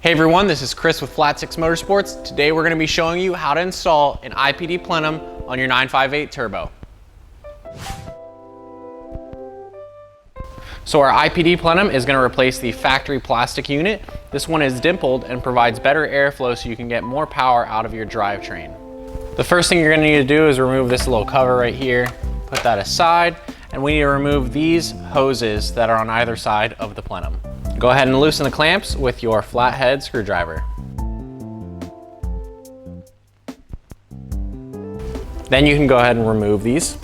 Hey everyone, this is Chris with Flat 6 Motorsports. Today we're going to be showing you how to install an IPD Plenum on your 958 Turbo. So our IPD Plenum is going to replace the factory plastic unit. This one is dimpled and provides better airflow so you can get more power out of your drivetrain. The first thing you're going to need to do is remove this little cover right here, put that aside, and we need to remove these hoses that are on either side of the plenum. Go ahead and loosen the clamps with your flathead screwdriver. Then you can go ahead and remove these.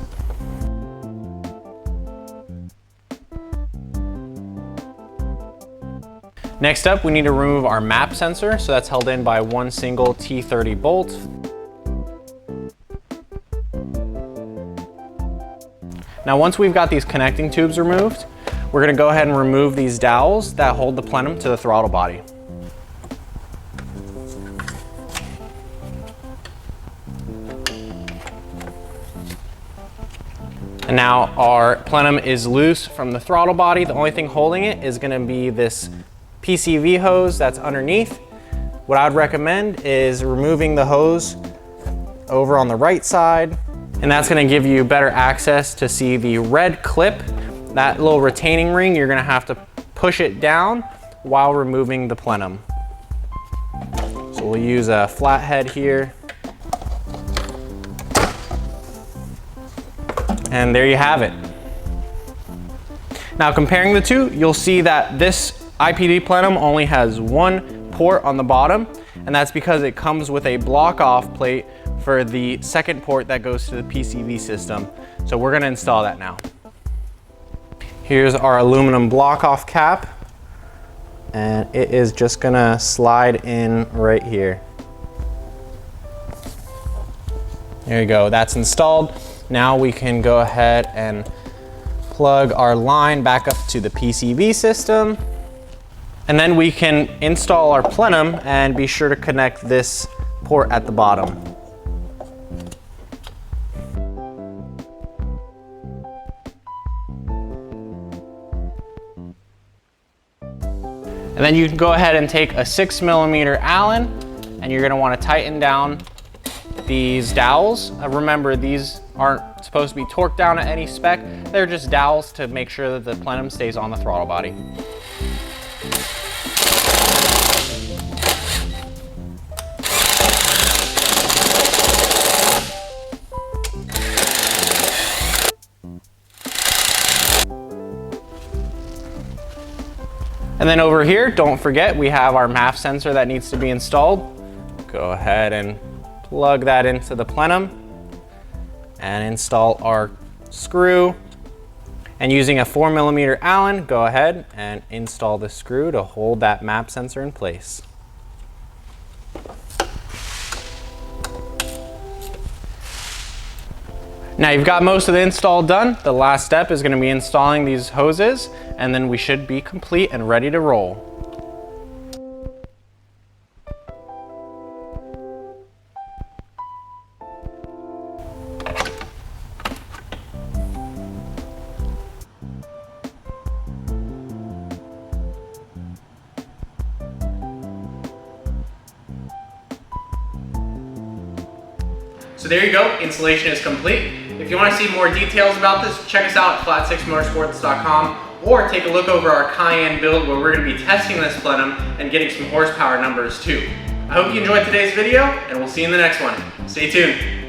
Next up, we need to remove our map sensor, so that's held in by one single T30 bolt. Now once we've got these connecting tubes removed, we're going to go ahead and remove these dowels that hold the plenum to the throttle body. And now our plenum is loose from the throttle body. The only thing holding it is going to be this PCV hose that's underneath. What I would recommend is removing the hose over on the right side, and that's going to give you better access to see the red clip. That little retaining ring, you're going to have to push it down while removing the plenum. So we'll use a flathead here. And there you have it. Now comparing the two, you'll see that this IPD plenum only has one port on the bottom, and that's because it comes with a block-off plate for the second port that goes to the PCV system. So we're going to install that now. Here's our aluminum block-off cap, and it is just going to slide in right here. There you go, that's installed. Now we can go ahead and plug our line back up to the PCV system. And then we can install our plenum and be sure to connect this port at the bottom. And then you can go ahead and take a 6mm Allen, and you're going to want to tighten down these dowels. Remember, these aren't supposed to be torqued down at any spec. They're just dowels to make sure that the plenum stays on the throttle body. And then over here, don't forget, we have our MAF sensor that needs to be installed. Go ahead and plug that into the plenum and install our screw. And using a 4mm Allen, go ahead and install the screw to hold that MAP sensor in place. Now you've got most of the install done. The last step is going to be installing these hoses, and then we should be complete and ready to roll. So there you go, installation is complete. If you want to see more details about this, check us out at flat6motorsports.com or take a look over our Cayenne build where we're going to be testing this plenum and getting some horsepower numbers too. I hope you enjoyed today's video, and we'll see you in the next one. Stay tuned.